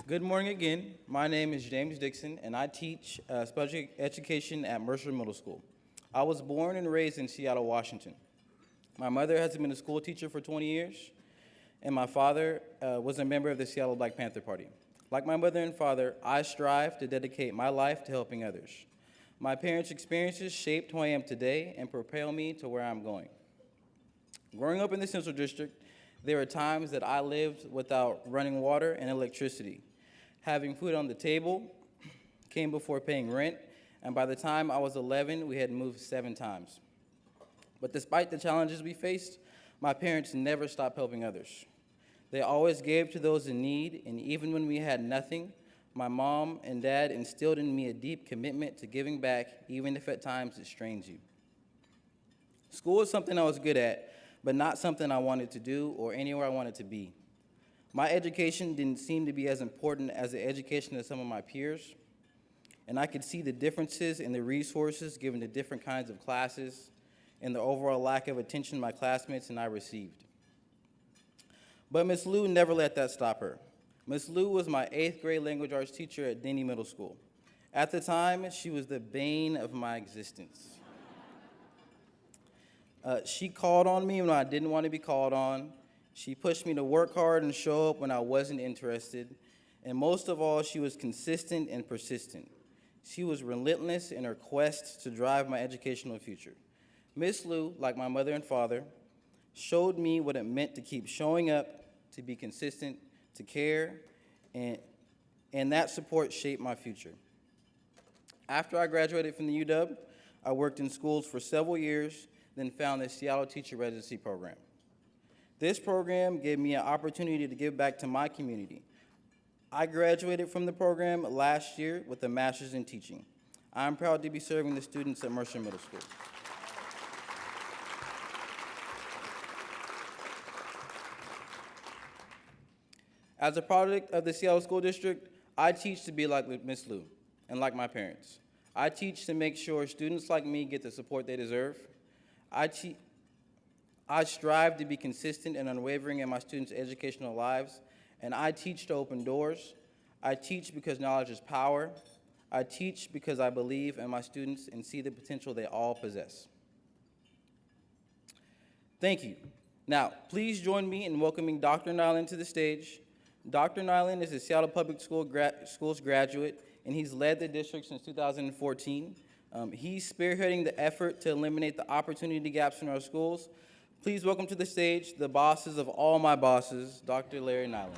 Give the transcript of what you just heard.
Good morning again. My name is James Dixon, and I teach special education at Mercer Middle School. I was born and raised in Seattle, Washington. My mother has been a school teacher for 20 years, and my father was a member of the Seattle Black Panther Party. Like my mother and father, I strive to dedicate my life to helping others. My parents' experiences shaped who I am today and propel me to where I'm going. Growing up in the Central District, there were times that I lived without running water and electricity. Having food on the table came before paying rent, and by the time I was 11, we had moved 7 times. But despite the challenges we faced, my parents never stopped helping others. They always gave to those in need, and even when we had nothing, my mom and dad instilled in me a deep commitment to giving back, even if at times it strains you. School is something I was good at, but not something I wanted to do or anywhere I wanted to be. My education didn't seem to be as important as the education of some of my peers, and I could see the differences in the resources given to different kinds of classes and the overall lack of attention my classmates and I received. But Ms. Liu never let that stop her. Ms. Liu was my 8th grade language arts teacher at Denny Middle School. At the time, she was the bane of my existence. She called on me when I didn't want to be called on. She pushed me to work hard and show up when I wasn't interested. And most of all, she was consistent and persistent. She was relentless in her quest to drive my educational future. Ms. Liu, like my mother and father, showed me what it meant to keep showing up, to be consistent, to care, and that support shaped my future. After I graduated from the UW, I worked in schools for several years, then found the Seattle Teacher Residency program. This program gave me an opportunity to give back to my community. I graduated from the program last year with a master's in teaching. I'm proud to be serving the students at Mercer Middle School. As a product of the Seattle School District, I teach to be like Ms. Liu and like my parents. I teach to make sure students like me get the support they deserve. I strive to be consistent and unwavering in my students' educational lives, and I teach to open doors. I teach because knowledge is power. I teach because I believe in my students and see the potential they all possess. Thank you. Now, please join me in welcoming Dr. Nyland to the stage. Dr. Nyland is a Seattle Public Schools graduate, and he's led the district since 2014. He's spearheading the effort to eliminate the opportunity gaps in our schools. Please welcome to the stage the bosses of all my bosses, Dr. Larry Nyland.